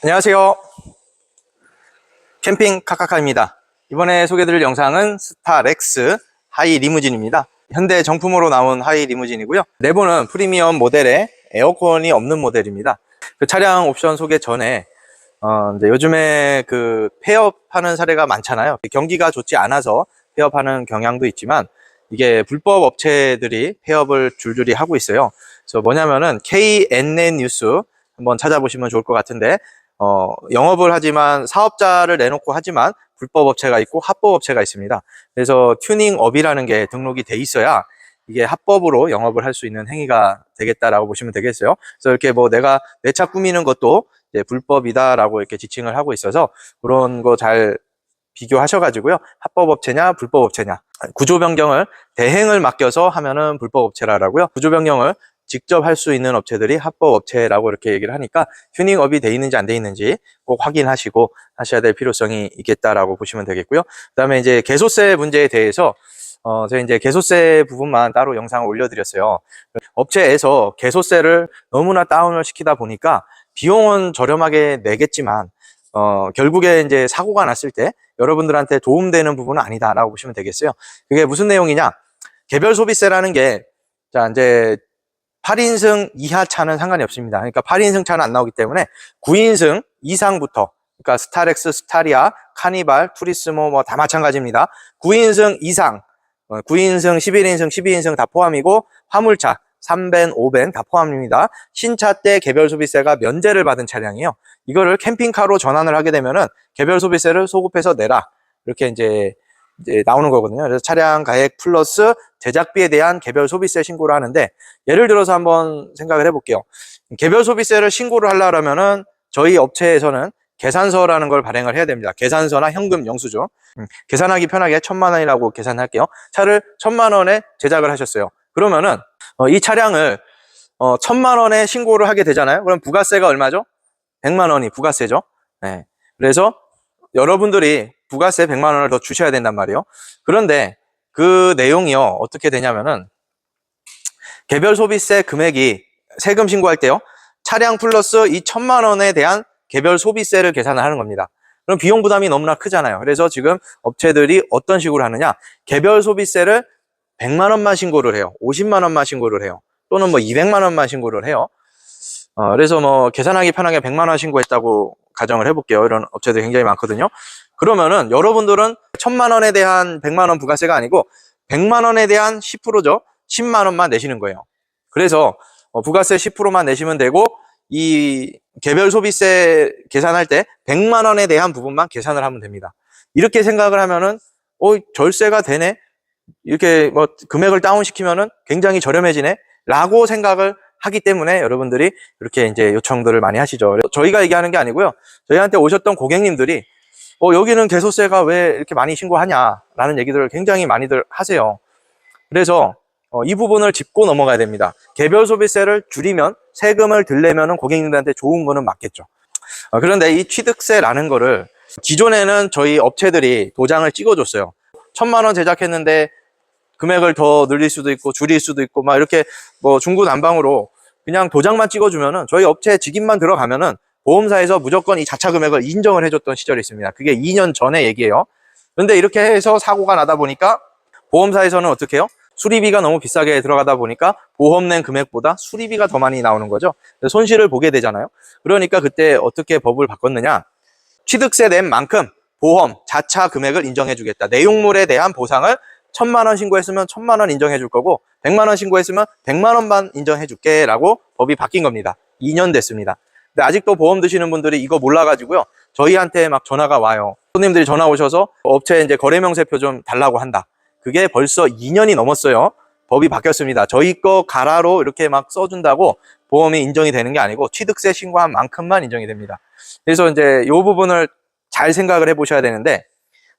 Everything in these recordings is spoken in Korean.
안녕하세요. 캠핑 카카카입니다. 이번에 소개드릴 영상은 스타렉스 하이 리무진입니다. 현대 정품으로 나온 하이 리무진이고요. 내부는 프리미엄 모델에 에어컨이 없는 모델입니다. 그 차량 옵션 소개 전에 이제 요즘에 그 폐업하는 사례가 많잖아요. 경기가 좋지 않아서 폐업하는 경향도 있지만 이게 불법 업체들이 폐업을 줄줄이 하고 있어요. 그래서 뭐냐면은 KNN 뉴스 한번 찾아보시면 좋을 것 같은데 영업을 하지만 사업자를 내놓고 하지만 불법 업체가 있고 합법 업체가 있습니다. 그래서 튜닝업이라는 게 등록이 돼 있어야 이게 합법으로 영업을 할 수 있는 행위가 되겠다라고 보시면 되겠어요. 그래서 이렇게 뭐 내가 내 차 꾸미는 것도 이제 불법이다라고 이렇게 지칭을 하고 있어서 그런 거 잘 비교하셔가지고요. 합법 업체냐 불법 업체냐, 구조 변경을 대행을 맡겨서 하면은 불법 업체라고요. 구조 변경을 직접 할 수 있는 업체들이 합법 업체라고 이렇게 얘기를 하니까 튜닝업이 돼 있는지 안 돼 있는지 꼭 확인하시고 하셔야 될 필요성이 있겠다라고 보시면 되겠고요. 그다음에 이제 개소세 문제에 대해서 제가 이제 개소세 부분만 따로 영상을 올려드렸어요. 업체에서 개소세를 너무나 다운을 시키다 보니까 비용은 저렴하게 내겠지만 결국에 이제 사고가 났을 때 여러분들한테 도움되는 부분은 아니다라고 보시면 되겠어요. 그게 무슨 내용이냐? 개별 소비세라는 게 자 이제 8인승 이하 차는 상관이 없습니다. 그러니까 8인승 차는 안 나오기 때문에 9인승 이상부터, 그러니까 스타렉스, 스타리아, 카니발, 투리스모 뭐 다 마찬가지입니다. 9인승 이상, 9인승, 11인승, 12인승 다 포함이고 화물차 3밴, 5밴 다 포함입니다. 신차 때 개별 소비세가 면제를 받은 차량이에요. 이거를 캠핑카로 전환을 하게 되면은 개별 소비세를 소급해서 내라, 이렇게 이제 나오는 거거든요. 그래서 차량 가액 플러스 제작비에 대한 개별 소비세 신고를 하는데, 예를 들어서 한번 생각을 해볼게요. 개별 소비세를 신고를 하려면은 저희 업체에서는 계산서라는 걸 발행을 해야 됩니다. 계산서나 현금 영수증. 계산하기 편하게 1,000만 원이라고 계산할게요. 차를 1,000만 원에 제작을 하셨어요. 그러면은 이 차량을 1,000만 원에 신고를 하게 되잖아요. 그럼 부가세가 얼마죠? 100만 원이 부가세죠. 네. 그래서 여러분들이 부가세 100만 원을 더 주셔야 된단 말이에요. 그런데 그 내용이요, 어떻게 되냐면은 개별 소비세 금액이 세금 신고할 때요, 차량 플러스 이 1,000만 원에 대한 개별 소비세를 계산을 하는 겁니다. 그럼 비용 부담이 너무나 크잖아요. 그래서 지금 업체들이 어떤 식으로 하느냐, 개별 소비세를 100만 원만 신고를 해요. 50만 원만 신고를 해요. 또는 뭐 200만 원만 신고를 해요. 그래서 뭐 계산하기 편하게 100만 원 신고했다고 가정을 해볼게요. 이런 업체들이 굉장히 많거든요. 그러면은 여러분들은 1,000만 원에 대한 100만 원 부가세가 아니고 100만 원에 대한 10%죠. 10만 원만 내시는 거예요. 그래서 부가세 10%만 내시면 되고, 이 개별 소비세 계산할 때 100만 원에 대한 부분만 계산을 하면 됩니다. 이렇게 생각을 하면은 절세가 되네, 이렇게 뭐 금액을 다운시키면은 굉장히 저렴해지네 라고 생각을 하기 때문에 여러분들이 이렇게 이제 요청들을 많이 하시죠. 저희가 얘기하는 게 아니고요, 저희한테 오셨던 고객님들이 여기는 개소세가 왜 이렇게 많이 신고하냐 라는 얘기들을 굉장히 많이들 하세요. 그래서 이 부분을 짚고 넘어가야 됩니다. 개별 소비세를 줄이면, 세금을 덜 내면은 고객님들한테 좋은 거는 맞겠죠. 그런데 이 취득세라는 거를 기존에는 저희 업체들이 도장을 찍어줬어요. 1,000만 원 제작했는데 금액을 더 늘릴 수도 있고 줄일 수도 있고 막 이렇게 뭐 중구난방으로 그냥 도장만 찍어주면은, 저희 업체 직인만 들어가면은 보험사에서 무조건 이 자차 금액을 인정을 해줬던 시절이 있습니다. 그게 2년 전의 얘기예요. 그런데 이렇게 해서 사고가 나다 보니까 보험사에서는 어떻게 해요? 수리비가 너무 비싸게 들어가다 보니까 보험 낸 금액보다 수리비가 더 많이 나오는 거죠. 손실을 보게 되잖아요. 그러니까 그때 어떻게 법을 바꿨느냐, 취득세 낸 만큼 보험, 자차 금액을 인정해 주겠다. 내용물에 대한 보상을 1,000만 원 신고했으면 1,000만 원 인정해 줄 거고, 100만 원 신고했으면 100만 원만 인정해 줄게 라고 법이 바뀐 겁니다. 2년 됐습니다. 근데 아직도 보험 드시는 분들이 이거 몰라가지고요, 저희한테 막 전화가 와요. 손님들이 전화 오셔서 업체 이제 거래명세표 좀 달라고 한다. 그게 벌써 2년이 넘었어요. 법이 바뀌었습니다. 저희 거 가라로 이렇게 막 써준다고 보험이 인정이 되는 게 아니고 취득세 신고한 만큼만 인정이 됩니다. 그래서 이제 이 부분을 잘 생각을 해 보셔야 되는데,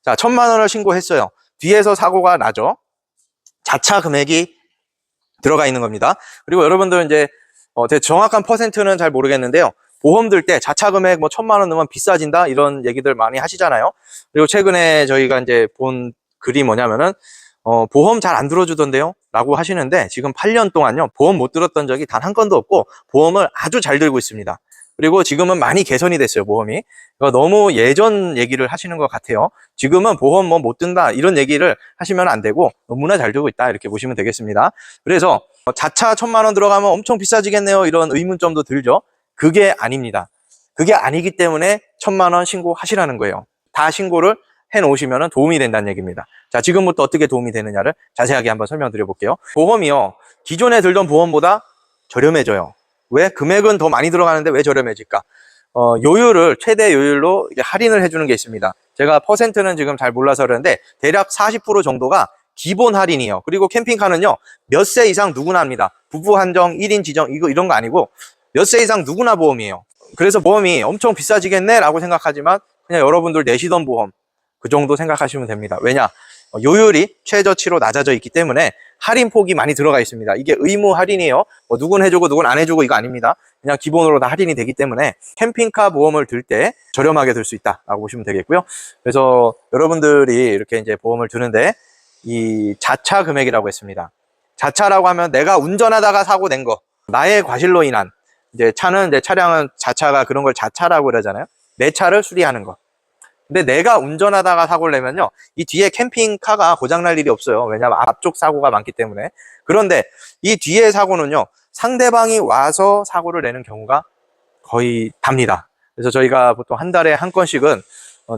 자, 1,000만 원을 신고했어요. 뒤에서 사고가 나죠. 자차 금액이 들어가 있는 겁니다. 그리고 여러분들 이제 정확한 퍼센트는 잘 모르겠는데요, 보험 들 때 자차 금액 뭐 1,000만 원 넣으면 비싸진다 이런 얘기들 많이 하시잖아요. 그리고 최근에 저희가 이제 본 글이 뭐냐면은 보험 잘 안 들어주던데요 라고 하시는데, 지금 8년 동안요 보험 못 들었던 적이 단 한 건도 없고 보험을 아주 잘 들고 있습니다. 그리고 지금은 많이 개선이 됐어요, 보험이. 너무 예전 얘기를 하시는 것 같아요. 지금은 보험 뭐 못 든다 이런 얘기를 하시면 안 되고 너무나 잘 되고 있다 이렇게 보시면 되겠습니다. 그래서 자차 1,000만 원 들어가면 엄청 비싸지겠네요, 이런 의문점도 들죠. 그게 아닙니다. 그게 아니기 때문에 1,000만 원 신고하시라는 거예요. 다 신고를 해 놓으시면 도움이 된다는 얘기입니다. 자, 지금부터 어떻게 도움이 되느냐를 자세하게 한번 설명드려 볼게요. 보험이요, 기존에 들던 보험보다 저렴해져요. 왜? 금액은 더 많이 들어가는데 왜 저렴해질까? 요율을 최대 요율로 할인을 해주는 게 있습니다. 제가 퍼센트는 지금 잘 몰라서 그러는데 대략 40% 정도가 기본 할인이에요. 그리고 캠핑카는요, 몇 세 이상 누구나 합니다. 부부 한정, 1인 지정 이런 거 아니고 몇 세 이상 누구나 보험이에요. 그래서 보험이 엄청 비싸지겠네 라고 생각하지만 그냥 여러분들 내시던 보험 그 정도 생각하시면 됩니다. 왜냐? 요율이 최저치로 낮아져 있기 때문에 할인 폭이 많이 들어가 있습니다. 이게 의무 할인이에요. 누군 해주고 누군 안 해주고 이거 아닙니다. 그냥 기본으로 다 할인이 되기 때문에 캠핑카 보험을 들 때 저렴하게 들 수 있다라고 보시면 되겠고요. 그래서 여러분들이 이렇게 이제 보험을 드는데 이 자차 금액이라고 했습니다. 자차라고 하면 내가 운전하다가 사고 낸 거, 나의 과실로 인한, 이제 차는 이제 차량은 자차가 그런 걸 자차라고 그러잖아요. 내 차를 수리하는 거. 근데 내가 운전하다가 사고를 내면요, 이 뒤에 캠핑카가 고장날 일이 없어요. 왜냐하면 앞쪽 사고가 많기 때문에. 그런데 이 뒤에 사고는요, 상대방이 와서 사고를 내는 경우가 거의 답니다. 그래서 저희가 보통 한 달에 한 건씩은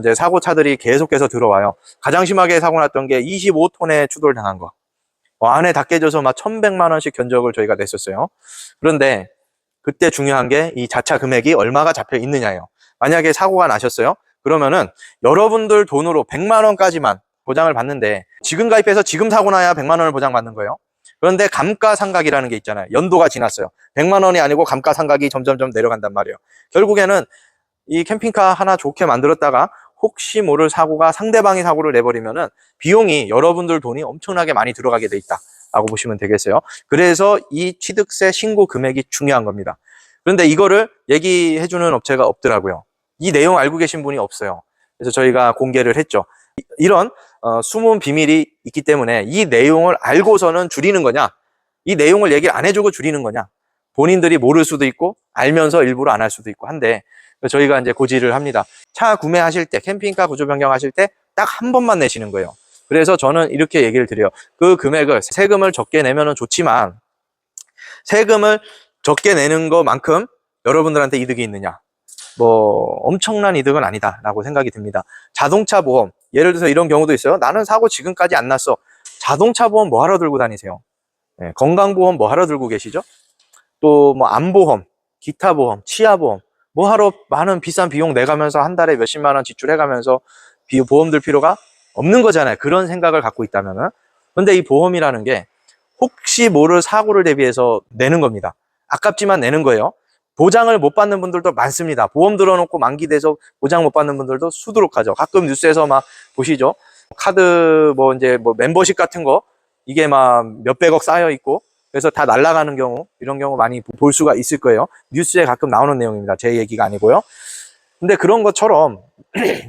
이제 사고차들이 계속해서 들어와요. 가장 심하게 사고 났던 게 25톤의 추돌 당한 거. 안에 다 깨져서 막 1,100만 원씩 견적을 저희가 냈었어요. 그런데 그때 중요한 게 이 자차 금액이 얼마가 잡혀 있느냐예요. 만약에 사고가 나셨어요. 그러면은 여러분들 돈으로 100만 원까지만 보장을 받는데, 지금 가입해서 지금 사고 나야 100만 원을 보장받는 거예요. 그런데 감가상각이라는 게 있잖아요. 연도가 지났어요. 100만 원이 아니고 감가상각이 점점점 내려간단 말이에요. 결국에는 이 캠핑카 하나 좋게 만들었다가 혹시 모를 사고가 상대방이 사고를 내버리면은 비용이 여러분들 돈이 엄청나게 많이 들어가게 돼 있다 라고 보시면 되겠어요. 그래서 이 취득세 신고 금액이 중요한 겁니다. 그런데 이거를 얘기해주는 업체가 없더라고요. 이 내용 알고 계신 분이 없어요. 그래서 저희가 공개를 했죠. 이런 숨은 비밀이 있기 때문에 이 내용을 알고서는 줄이는 거냐, 이 내용을 얘기를 안 해주고 줄이는 거냐, 본인들이 모를 수도 있고 알면서 일부러 안 할 수도 있고 한데, 저희가 이제 고지를 합니다. 차 구매하실 때, 캠핑카 구조 변경하실 때 딱 한 번만 내시는 거예요. 그래서 저는 이렇게 얘기를 드려요. 그 금액을, 세금을 적게 내면은 좋지만 세금을 적게 내는 것만큼 여러분들한테 이득이 있느냐? 뭐 엄청난 이득은 아니다 라고 생각이 듭니다. 자동차 보험, 예를 들어서 이런 경우도 있어요. 나는 사고 지금까지 안 났어. 자동차 보험 뭐 하러 들고 다니세요? 네, 건강보험 뭐 하러 들고 계시죠? 또 뭐 암보험, 기타 보험, 치아보험 뭐 하러 많은 비싼 비용 내가면서 한 달에 몇십만 원 지출해가면서 보험 들 필요가 없는 거잖아요. 그런 생각을 갖고 있다면은. 근데 이 보험이라는 게 혹시 모를 사고를 대비해서 내는 겁니다. 아깝지만 내는 거예요. 보장을 못 받는 분들도 많습니다. 보험 들어놓고 만기돼서 보장 못 받는 분들도 수두룩하죠. 가끔 뉴스에서 막 보시죠. 카드 뭐 이제 뭐 멤버십 같은 거 이게 막 몇백억 쌓여 있고 그래서 다 날아가는 경우, 이런 경우 많이 볼 수가 있을 거예요. 뉴스에 가끔 나오는 내용입니다. 제 얘기가 아니고요. 근데 그런 것처럼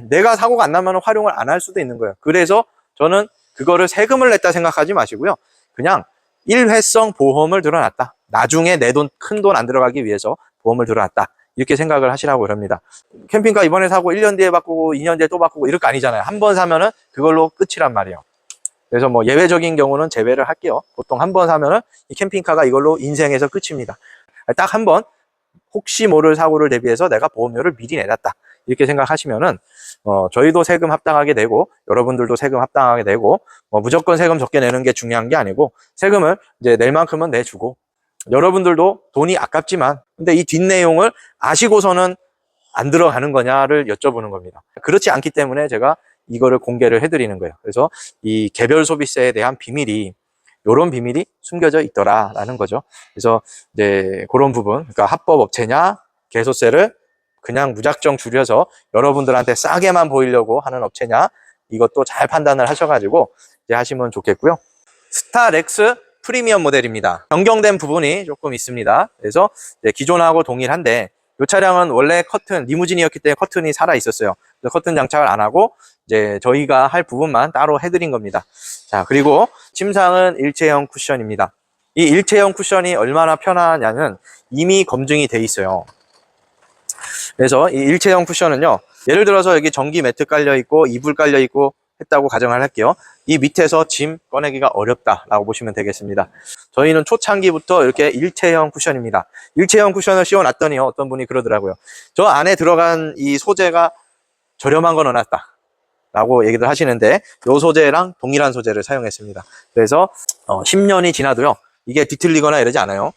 내가 사고가 안 나면 활용을 안 할 수도 있는 거예요. 그래서 저는 그거를 세금을 냈다 생각하지 마시고요. 그냥 일회성 보험을 들어놨다. 나중에 내 돈, 큰 돈 안 들어가기 위해서 보험을 들어놨다. 이렇게 생각을 하시라고 그럽니다. 캠핑카 이번에 사고 1년 뒤에 바꾸고 2년 뒤에 또 바꾸고 이럴 거 아니잖아요. 한 번 사면은 그걸로 끝이란 말이에요. 그래서 뭐 예외적인 경우는 제외를 할게요. 보통 한 번 사면은 이 캠핑카가 이걸로 인생에서 끝입니다. 딱 한 번 혹시 모를 사고를 대비해서 내가 보험료를 미리 내놨다. 이렇게 생각하시면은 저희도 세금 합당하게 내고 여러분들도 세금 합당하게 내고 무조건 세금 적게 내는 게 중요한 게 아니고 세금을 이제 낼 만큼은 내주고 여러분들도 돈이 아깝지만 근데 이 뒷내용을 아시고서는 안 들어가는 거냐를 여쭤보는 겁니다. 그렇지 않기 때문에 제가 이거를 공개를 해드리는 거예요. 그래서 이 개별 소비세에 대한 비밀이 이런 비밀이 숨겨져 있더라라는 거죠. 그래서 이제 그런 부분, 그러니까 합법 업체냐, 개소세를 그냥 무작정 줄여서 여러분들한테 싸게만 보이려고 하는 업체냐, 이것도 잘 판단을 하셔가지고 이제 하시면 좋겠고요. 스타렉스 프리미엄 모델입니다. 변경된 부분이 조금 있습니다. 그래서 이제 기존하고 동일한데 이 차량은 원래 커튼, 리무진이었기 때문에 커튼이 살아 있었어요. 그래서 커튼 장착을 안 하고 이제 저희가 할 부분만 따로 해드린 겁니다. 자, 그리고 침상은 일체형 쿠션입니다. 이 일체형 쿠션이 얼마나 편하냐는 이미 검증이 돼 있어요. 그래서 이 일체형 쿠션은요, 예를 들어서 여기 전기 매트 깔려 있고 이불 깔려 있고 했다고 가정을 할게요. 이 밑에서 짐 꺼내기가 어렵다라고 보시면 되겠습니다. 저희는 초창기부터 이렇게 일체형 쿠션입니다. 일체형 쿠션을 씌워놨더니 어떤 분이 그러더라고요. 저 안에 들어간 이 소재가 저렴한 건 넣어놨다 라고 얘기를 하시는데, 이 소재랑 동일한 소재를 사용했습니다. 그래서 10년이 지나도요, 이게 뒤틀리거나 이러지 않아요.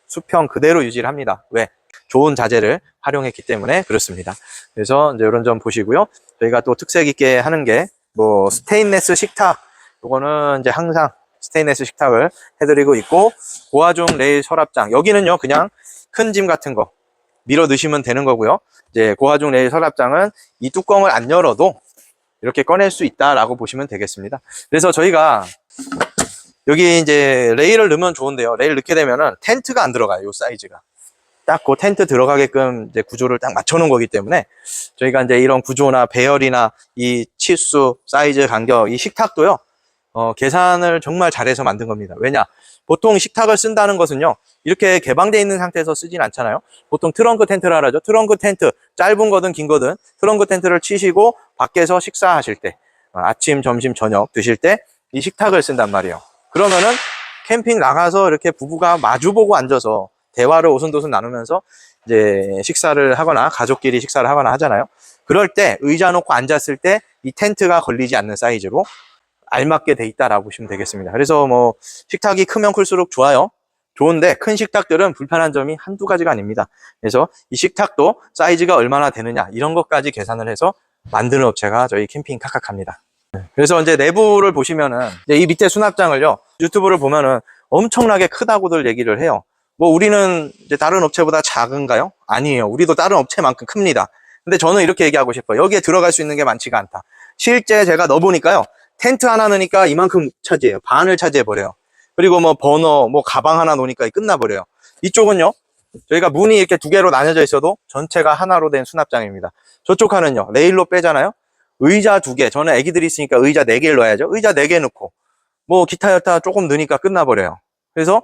수평 그대로 유지를 합니다. 왜? 좋은 자재를 활용했기 때문에 그렇습니다. 그래서 이제 이런 점 보시고요. 저희가 또 특색 있게 하는 게 뭐 스테인레스 식탁, 이거는 이제 항상 스테인레스 식탁을 해드리고 있고, 고화중 레일 서랍장, 여기는요 그냥 큰 짐 같은 거 밀어 넣으시면 되는 거고요. 이제 고화중 레일 서랍장은 이 뚜껑을 안 열어도 이렇게 꺼낼 수 있다라고 보시면 되겠습니다. 그래서 저희가 여기 이제 레일을 넣으면 좋은데요. 레일 넣게 되면은 텐트가 안 들어가요. 이 사이즈가. 딱 그 텐트 들어가게끔 이제 구조를 딱 맞춰 놓은 거기 때문에 저희가 이제 이런 구조나 배열이나 이 치수, 사이즈, 간격, 이 식탁도요, 계산을 정말 잘해서 만든 겁니다. 왜냐? 보통 식탁을 쓴다는 것은요, 이렇게 개방되어 있는 상태에서 쓰진 않잖아요. 보통 트렁크 텐트라 하죠. 트렁크 텐트, 짧은 거든 긴 거든 트렁크 텐트를 치시고 밖에서 식사하실 때, 아침, 점심, 저녁 드실 때 이 식탁을 쓴단 말이에요. 그러면은 캠핑 나가서 이렇게 부부가 마주보고 앉아서 대화를 오순도순 나누면서 이제 식사를 하거나 가족끼리 식사를 하거나 하잖아요. 그럴 때 의자 놓고 앉았을 때 이 텐트가 걸리지 않는 사이즈로 알맞게 돼 있다라고 보시면 되겠습니다. 그래서 뭐 식탁이 크면 클수록 좋아요. 좋은데 큰 식탁들은 불편한 점이 한두 가지가 아닙니다. 그래서 이 식탁도 사이즈가 얼마나 되느냐 이런 것까지 계산을 해서 만드는 업체가 저희 캠핑 카카카입니다. 그래서 이제 내부를 보시면은 이제 이 밑에 수납장을요, 유튜브를 보면은 엄청나게 크다고들 얘기를 해요. 뭐 우리는 이제 다른 업체보다 작은가요? 아니에요. 우리도 다른 업체만큼 큽니다. 근데 저는 이렇게 얘기하고 싶어요. 여기에 들어갈 수 있는 게 많지가 않다. 실제 제가 넣어보니까요, 텐트 하나 넣으니까 이만큼 차지해요. 반을 차지해버려요. 그리고 뭐 버너, 뭐 가방 하나 놓으니까 끝나버려요. 이쪽은요, 저희가 문이 이렇게 두 개로 나뉘어져 있어도 전체가 하나로 된 수납장입니다. 저쪽 하는요, 레일로 빼잖아요. 의자 두 개, 저는 애기들이 있으니까 의자 네 개를 넣어야죠. 의자 네 개 넣고 뭐 기타 여타 조금 넣으니까 끝나버려요. 그래서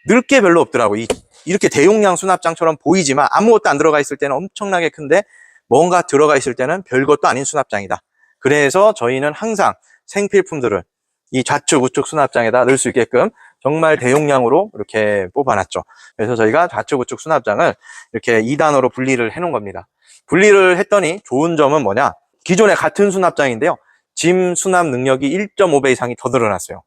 넣을 게 별로 없더라고. 이렇게 대용량 수납장처럼 보이지만 아무것도 안 들어가 있을 때는 엄청나게 큰데, 뭔가 들어가 있을 때는 별것도 아닌 수납장이다. 그래서 저희는 항상 생필품들을 이 좌측 우측 수납장에다 넣을 수 있게끔 정말 대용량으로 이렇게 뽑아놨죠. 그래서 저희가 좌측 우측 수납장을 이렇게 2단으로 분리를 해 놓은 겁니다. 분리를 했더니 좋은 점은 뭐냐, 기존에 같은 수납장인데요, 짐 수납 능력이 1.5배 이상이 더 늘어났어요.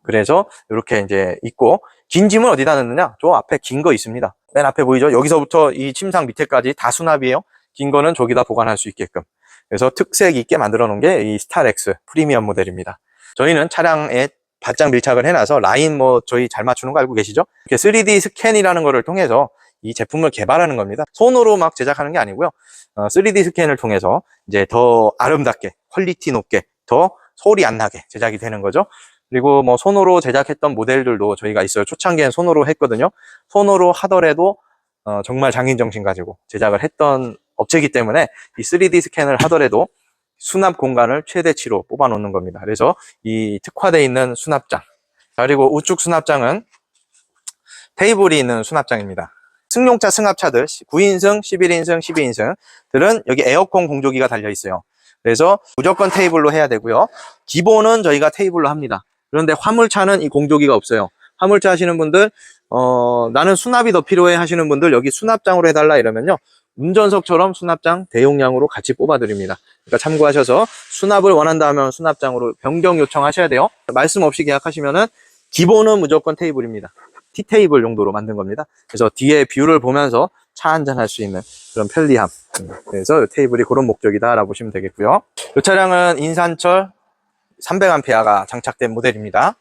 그래서 이렇게 이제 있고, 긴 짐은 어디다 넣느냐, 저 앞에 긴 거 있습니다. 맨 앞에 보이죠? 여기서부터 이 침상 밑에까지 다 수납이에요. 긴 거는 저기다 보관할 수 있게끔. 그래서 특색 있게 만들어 놓은 게 이 스타렉스 프리미엄 모델입니다. 저희는 차량에 바짝 밀착을 해놔서 라인 뭐 저희 잘 맞추는 거 알고 계시죠? 이렇게 3D 스캔이라는 거를 통해서 이 제품을 개발하는 겁니다. 손으로 막 제작하는 게 아니고요, 3D 스캔을 통해서 이제 더 아름답게, 퀄리티 높게, 더 소리 안 나게 제작이 되는 거죠. 그리고 뭐 손으로 제작했던 모델들도 저희가 있어요. 초창기엔 손으로 했거든요. 손으로 하더라도 정말 장인 정신 가지고 제작을 했던 업체이기 때문에 이 3D 스캔을 하더라도 수납 공간을 최대치로 뽑아 놓는 겁니다. 그래서 이 특화되어 있는 수납장, 그리고 우측 수납장은 테이블이 있는 수납장입니다. 승용차 승합차들 9인승, 11인승, 12인승들은 여기 에어컨 공조기가 달려 있어요. 그래서 무조건 테이블로 해야 되고요. 기본은 저희가 테이블로 합니다. 그런데 화물차는 이 공조기가 없어요. 화물차 하시는 분들, 나는 수납이 더 필요해 하시는 분들 여기 수납장으로 해달라 이러면요, 운전석처럼 수납장 대용량으로 같이 뽑아드립니다. 그러니까 참고하셔서 수납을 원한다 하면 수납장으로 변경 요청하셔야 돼요. 말씀 없이 계약하시면은 기본은 무조건 테이블입니다. 티테이블 용도로 만든 겁니다. 그래서 뒤에 뷰를 보면서 차 한잔 할 수 있는 그런 편리함. 그래서 테이블이 그런 목적이다라고 보시면 되겠고요. 이 차량은 인산철 300A가 장착된 모델입니다.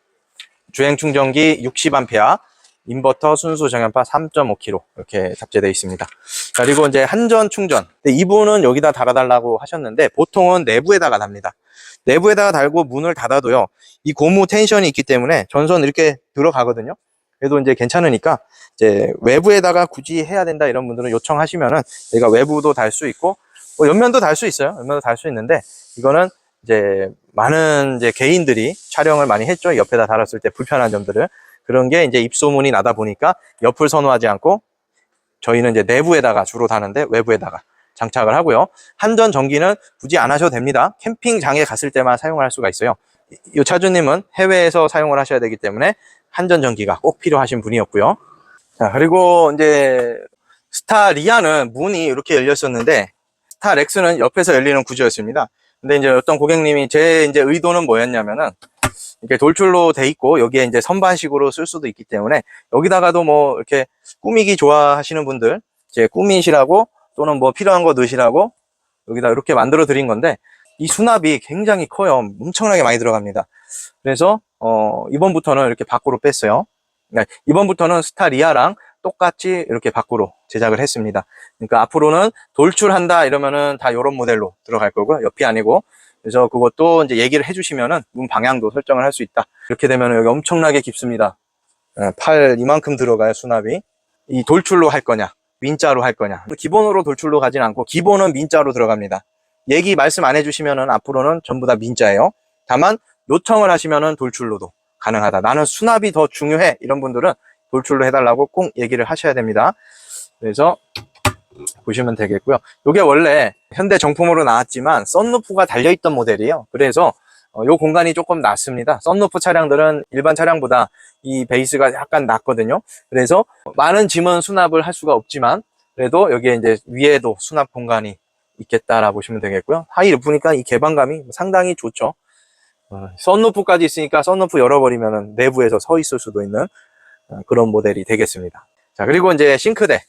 주행 충전기 60A, 인버터 순수 정연파 3.5kg 이렇게 탑재되어 있습니다. 그리고 이제 한전 충전. 이분은 여기다 달아달라고 하셨는데 보통은 내부에다가 답니다. 내부에다가 달고 문을 닫아도요, 이 고무 텐션이 있기 때문에 전선 이렇게 들어가거든요. 그래도 이제 괜찮으니까 이제 외부에다가 굳이 해야 된다 이런 분들은 요청하시면은 저희가 외부도 달 수 있고 뭐 옆면도 달 수 있어요. 옆면도 달 수 있는데 이거는 이제 많은 이제 개인들이 촬영을 많이 했죠. 옆에다 달았을 때 불편한 점들을. 그런 게 이제 입소문이 나다 보니까 옆을 선호하지 않고 저희는 이제 내부에다가 주로 다는데 외부에다가 장착을 하고요. 한전 전기는 굳이 안 하셔도 됩니다. 캠핑장에 갔을 때만 사용을 할 수가 있어요. 이 차주님은 해외에서 사용을 하셔야 되기 때문에 한전 전기가 꼭 필요하신 분이었고요. 자, 그리고 이제 스타리아는 문이 이렇게 열렸었는데 스타렉스는 옆에서 열리는 구조였습니다. 근데 이제 어떤 고객님이 제 이제 의도는 뭐였냐면은 이렇게 돌출로 돼 있고 여기에 이제 선반식으로 쓸 수도 있기 때문에 여기다가도 뭐 이렇게 꾸미기 좋아하시는 분들 이제 꾸미시라고 또는 뭐 필요한 거 넣으시라고 여기다 이렇게 만들어 드린 건데 이 수납이 굉장히 커요. 엄청나게 많이 들어갑니다. 그래서 이번부터는 이렇게 밖으로 뺐어요. 그러니까 이번부터는 스타리아랑 똑같이 이렇게 밖으로 제작을 했습니다. 그러니까 앞으로는 돌출한다 이러면은 다 이런 모델로 들어갈 거고요. 옆이 아니고. 그래서 그것도 이제 얘기를 해주시면은 문 방향도 설정을 할 수 있다. 이렇게 되면은 여기 엄청나게 깊습니다. 팔 이만큼 들어가요, 수납이. 이 돌출로 할 거냐, 민자로 할 거냐. 기본으로 돌출로 가진 않고 기본은 민자로 들어갑니다. 얘기 말씀 안 해주시면은 앞으로는 전부 다 민자예요. 다만 요청을 하시면은 돌출로도 가능하다. 나는 수납이 더 중요해. 이런 분들은 돌출로 해달라고 꼭 얘기를 하셔야 됩니다. 그래서 보시면 되겠고요. 이게 원래 현대 정품으로 나왔지만 썬루프가 달려있던 모델이에요. 그래서 이 공간이 조금 낮습니다. 썬루프 차량들은 일반 차량보다 이 베이스가 약간 낮거든요. 그래서 많은 짐은 수납을 할 수가 없지만 그래도 여기에 이제 위에도 수납 공간이 있겠다라 보시면 되겠고요. 하이 루프니까 이 개방감이 상당히 좋죠. 썬루프까지 있으니까 썬루프 열어버리면 내부에서 서 있을 수도 있는 그런 모델이 되겠습니다. 자, 그리고 이제 싱크대.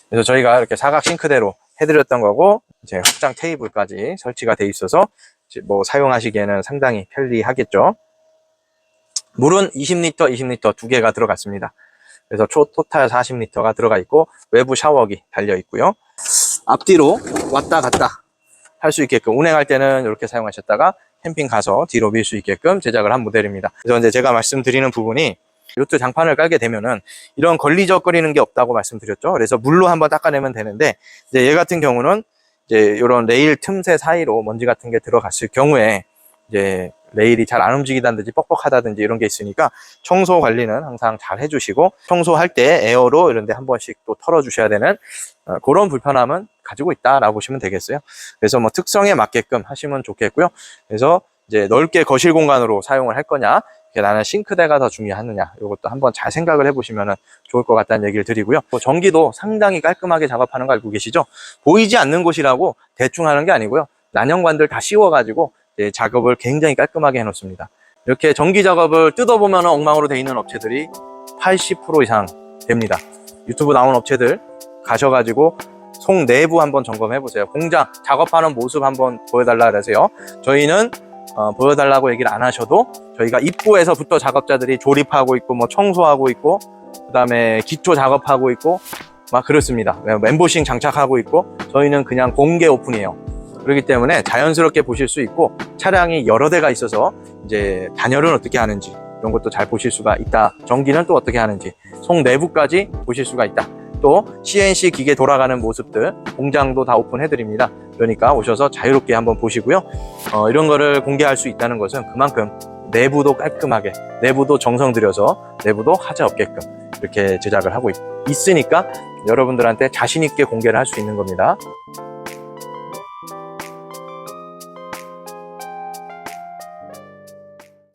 그래서 저희가 이렇게 사각 싱크대로 해드렸던 거고, 이제 확장 테이블까지 설치가 돼 있어서 뭐 사용하시기에는 상당히 편리하겠죠. 물은 20L, 20L 두 개가 들어갔습니다. 그래서 토탈 40L가 들어가 있고, 외부 샤워기 달려 있고요. 앞뒤로 왔다 갔다 할 수 있게끔 운행할 때는 이렇게 사용하셨다가 캠핑 가서 뒤로 밀 수 있게끔 제작을 한 모델입니다. 그래서 이제 제가 말씀드리는 부분이 요트 장판을 깔게 되면은 이런 걸리적거리는 게 없다고 말씀드렸죠. 그래서 물로 한번 닦아내면 되는데 이제 얘 같은 경우는 이제 이런 레일 틈새 사이로 먼지 같은 게 들어갔을 경우에 이제 레일이 잘 안 움직이다든지 뻑뻑하다든지 이런 게 있으니까 청소 관리는 항상 잘 해주시고 청소할 때 에어로 이런 데 한 번씩 또 털어주셔야 되는 그런 불편함은 가지고 있다라고 보시면 되겠어요. 그래서 뭐 특성에 맞게끔 하시면 좋겠고요. 그래서 이제 넓게 거실 공간으로 사용을 할 거냐, 나는 싱크대가 더 중요하느냐, 이것도 한번 잘 생각을 해보시면 좋을 것 같다는 얘기를 드리고요. 또 전기도 상당히 깔끔하게 작업하는 거 알고 계시죠? 보이지 않는 곳이라고 대충 하는 게 아니고요. 난영관들 다 씌워가지고 작업을 굉장히 깔끔하게 해놓습니다. 이렇게 전기 작업을 뜯어보면 엉망으로 돼 있는 업체들이 80% 이상 됩니다. 유튜브 나온 업체들 가셔가지고 속 내부 한번 점검해보세요. 공장 작업하는 모습 한번 보여달라 그러세요. 저희는 보여달라고 얘기를 안 하셔도 저희가 입구에서부터 작업자들이 조립하고 있고 뭐 청소하고 있고 그 다음에 기초 작업하고 있고 막 그렇습니다. 엠보싱 장착하고 있고 저희는 그냥 공개 오픈이에요. 그렇기 때문에 자연스럽게 보실 수 있고 차량이 여러 대가 있어서 이제 단열은 어떻게 하는지 이런 것도 잘 보실 수가 있다. 전기는 또 어떻게 하는지 속 내부까지 보실 수가 있다. 또 CNC 기계 돌아가는 모습들 공장도 다 오픈해드립니다. 그러니까 오셔서 자유롭게 한번 보시고요. 이런 거를 공개할 수 있다는 것은 그만큼 내부도 깔끔하게 내부도 정성 들여서 내부도 하자 없게끔 이렇게 제작을 하고 있으니까 여러분들한테 자신 있게 공개를 할 수 있는 겁니다.